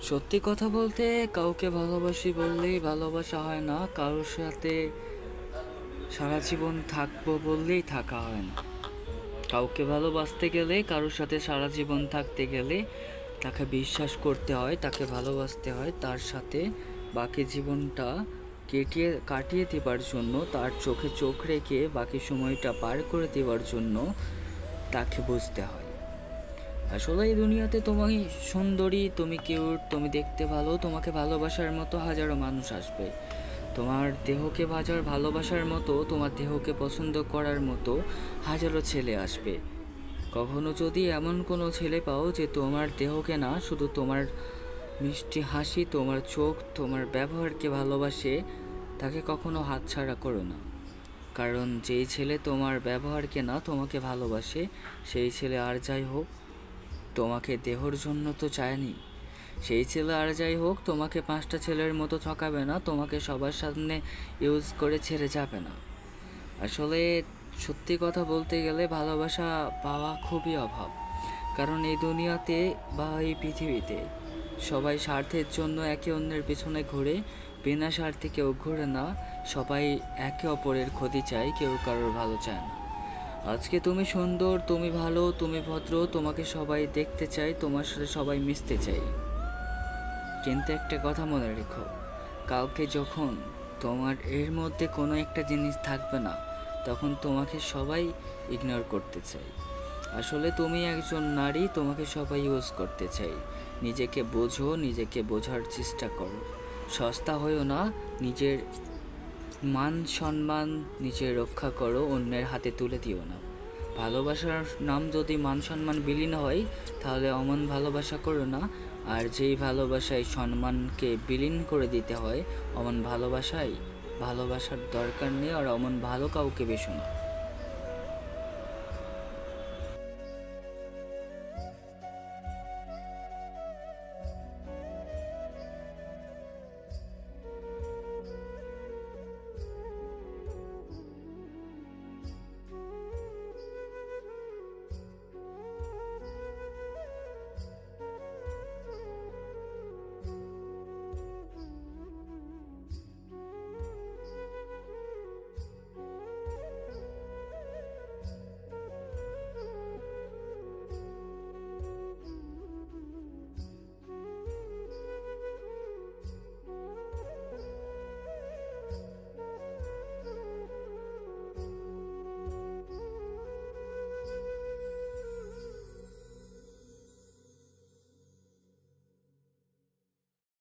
সত্যি কথা বলতে, কাউকে ভালোবাসি বললেই ভালোবাসা হয় না, কারোর সাথে সারা জীবন থাকবো বললেই থাকা হয় না। কাউকে ভালোবাসতে গেলে, কারোর সাথে সারা জীবন থাকতে গেলে তাকে বিশ্বাস করতে হয়, তাকে ভালোবাসতে হয়, তার সাথে বাকি জীবনটা কাটিয়ে দেবার জন্য, তার চোখে চোখ রেখে বাকি সময়টা পার করে দেওয়ার জন্য তাকে বুঝতে হয়। আসলে এই দুনিয়াতে তুমি সুন্দরী, তুমি কিউট, তুমি দেখতে ভালো, তোমাকে ভালোবাসার মতো হাজারো মানুষ আসবে। তোমার দেহকে ভালোবাসার মতো, তোমার দেহকে পছন্দ করার মতো হাজারো ছেলে আসবে। কখনো যদি এমন কোনো ছেলে পাও যে তোমার দেহকে না, শুধু তোমার মিষ্টি হাসি, তোমার চোখ, তোমার ব্যবহারকে ভালোবাসে, তাকে কখনো হাতছাড়া করো না। কারণ যেই ছেলে তোমার ব্যবহারকে না, তোমাকে ভালোবাসে, সেই ছেলে আর যাই হোক তোমাকে দেহর জন্য তো চায়নি। সেই ছেলে আর যাই হোক তোমাকে 5টা ছেলের মতো ঠকাবে না, তোমাকে সবার সামনে ইউজ করে ছেড়ে যাবে না। আসলে সত্যি কথা বলতে গেলে ভালোবাসা পাওয়া খুবই অভাব। কারণ এই দুনিয়াতে বা এই পৃথিবীতে সবাই স্বার্থের জন্য একে অন্যের পেছনে ঘুরে, বিনা স্বার্থে কেউ ঘুরে না। সবাই একে অপরের ক্ষতি চায়, কেউ কারোর ভালো চায় না। আজকে তুমি সুন্দর, তুমি ভালো, তুমি ভদ্র, তোমাকে সবাই দেখতে চায়, তোমার সাথে সবাই মিশতে চায়। কিন্তু একটা কথা মনে রেখো, কাউকে যখন তোমার এর মধ্যে কোনো একটা জিনিস থাকবে না, তখন তোমাকে সবাই ইগনোর করতে চায়। আসলে তুমি একজন নারী, তোমাকে সবাই ইউজ করতে চাই। নিজেকে বোঝো, নিজেকে বোঝার চেষ্টা করো। সস্তা হয়েও না, নিজের মান সম্মান নিজে রক্ষা করো, অন্যের হাতে তুলে দিও না। ভালোবাসার নাম যদি মান সম্মান বিলীন হয়, তাহলে অমন ভালোবাসা করো না। আর যেই ভালোবাসায় সম্মানকে বিলীন করে দিতে হয়, অমন ভালোবাসার দরকার নেই, আর অমন ভালো কাউকে বেশো না।